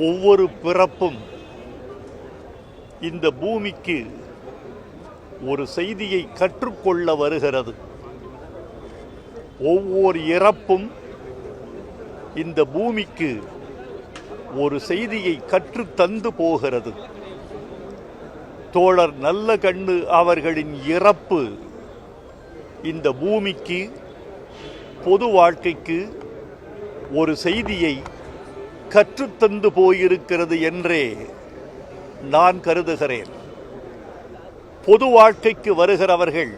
ஒவ்வொரு பிறப்பும் இந்த பூமிக்கு ஒரு செய்தியை கற்றுக்கொள்ள வருகிறது. ஒவ்வொரு இறப்பும் இந்த பூமிக்கு ஒரு செய்தியை கற்று தந்து போகிறது. தோழர் நல்லகண்ணு அவர்களின் இறப்பு இந்த பூமிக்கு, பொது வாழ்க்கைக்கு ஒரு செய்தியை கற்றுத்தந்து போயிருக்கிறது என்றே நான் கருதுகிறேன். பொது வாழ்க்கைக்கு வருகிறவர்கள்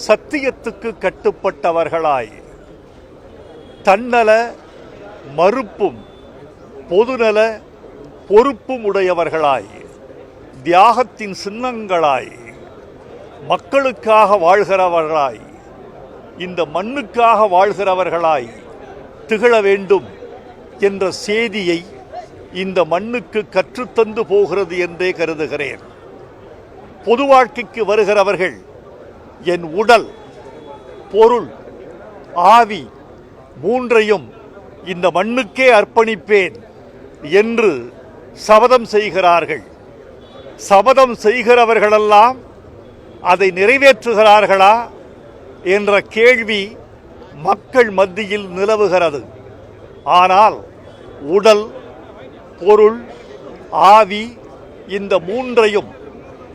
சத்தியத்துக்கு கட்டுப்பட்டவர்களாய், தன்னல மறுப்பும் பொதுநல பொறுப்பும் உடையவர்களாய், தியாகத்தின் சின்னங்களாய், மக்களுக்காக வாழ்கிறவர்களாய், இந்த மண்ணுக்காக வாழ்கிறவர்களாய் திகழ வேண்டும் என்ற செய்தியை இந்த மண்ணுக்கு கற்றுத்தந்து போகிறது என்றே கருதுகிறேன். பொது வாழ்க்கைக்கு வருகிறவர்கள் என் உடல், பொருள், ஆவி மூன்றையும் இந்த மண்ணுக்கே அர்ப்பணிப்பேன் என்று சபதம் செய்கிறார்கள். சபதம் செய்கிறவர்களெல்லாம் அதை நிறைவேற்றுகிறார்களா என்ற கேள்வி மக்கள் மத்தியில் நிலவுகிறது. ஆனால் உடல், பொருள், ஆவி இந்த மூன்றையும்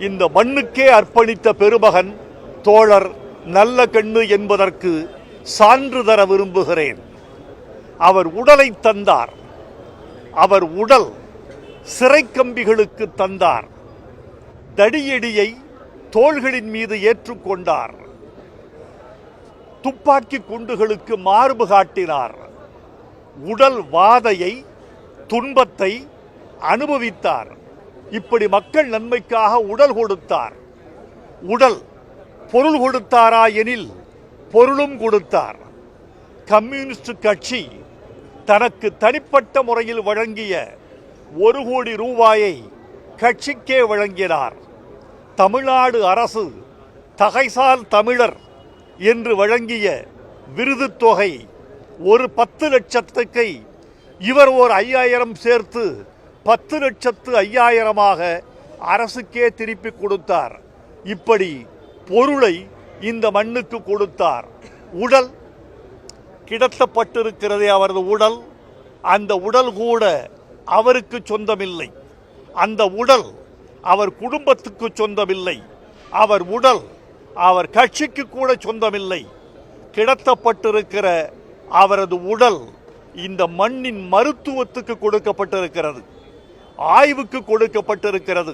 இந்த மண்ணுக்கே அர்ப்பணித்த பெருமகன் தோழர் நல்லகண்ணு என்பதற்கு சான்று தர விரும்புகிறேன். அவர் உடலை தந்தார். அவர் உடல் சிறை கம்பிகளுக்கு தந்தார். தடியடியை தோள்களின் மீது ஏற்றுக்கொண்டார். துப்பாக்கி குண்டுகளுக்கு மார்பு காட்டினார். உடல் வாதையை, துன்பத்தை அனுபவித்தார். இப்படி மக்கள் நன்மைக்காக உடல் கொடுத்தார். உடல் பொருள் கொடுத்தாரா எனில் பொருளும் கொடுத்தார். கம்யூனிஸ்ட் கட்சி தனக்கு தனிப்பட்ட முறையில் வழங்கிய 1 கோடி ரூபாயை கட்சிக்கே வழங்கினார். தமிழ்நாடு அரசு தகைசால் தமிழர் என்று வழங்கிய விருது தொகை ஒரு 10 லட்சத்துக்கு இவர் ஓர் 5000 சேர்த்து 10,05,000 அரசுக்கே திருப்பி கொடுத்தார். இப்படி பொருளை இந்த மண்ணுக்கு கொடுத்தார். உடல் கிடத்தப்பட்டிருக்கிறதே அவரது உடல், அந்த உடல் கூட அவருக்கு சொந்தமில்லை. அந்த உடல் அவர் குடும்பத்துக்கு சொந்தமில்லை. அவர் உடல் அவர் கட்சிக்கு கூட சொந்தமில்லை. கிடத்தப்பட்டிருக்கிற அவரது உடல் இந்த மண்ணின் மருத்துவத்துக்கு கொடுக்கப்பட்டிருக்கிறது, ஆய்வுக்கு கொடுக்கப்பட்டிருக்கிறது.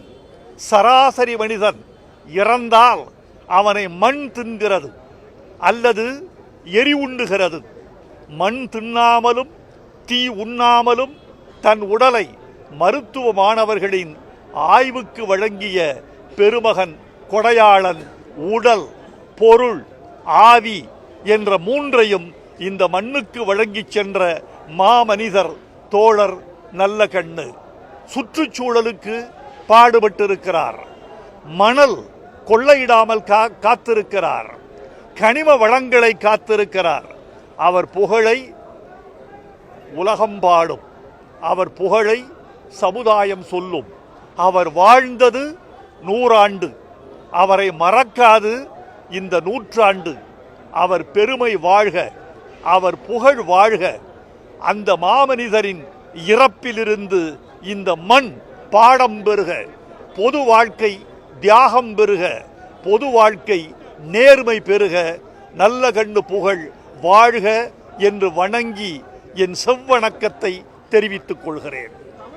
சராசரி மனிதன் இறந்தால் அவனை மண் தின்கிறது அல்லது எரி உண்ணுகிறது. மண் தின்னாமலும் தீ உண்ணாமலும் தன் உடலை மருத்துவ மாணவர்களின் ஆய்வுக்கு வழங்கிய பெருமகன் கொடையாளன் உடல், பொருள், ஆவி என்ற மூன்றையும் இந்த மண்ணுக்கு வழங்கிச் சென்ற மாமனிதர் தோழர் நல்லகண்ணு. சுற்றுச்சூழலுக்கு பாடுபட்டிருக்கிறார். மணல் கொள்ளையிடாமல் காத்திருக்கிறார். கனிம வளங்களை காத்திருக்கிறார். அவர் புகழை உலகம் பாடும். அவர் புகழை சமுதாயம் சொல்லும். அவர் வாழ்ந்தது 100 ஆண்டு. அவரை மறக்காது இந்த 100 ஆண்டு. அவர் பெருமை வாழ்க, அவர் புகழ் வாழ்க. அந்த மாமனிதரின் இறப்பிலிருந்து இந்த மண் பாடம் பெறுக. பொது வாழ்க்கை தியாகம் பெறுக. பொது வாழ்க்கை நேர்மை பெறுக. நல்லகண்ணு புகழ் வாழ்க என்று வணங்கி என் செவ்வணக்கத்தை தெரிவித்துக் கொள்கிறேன்.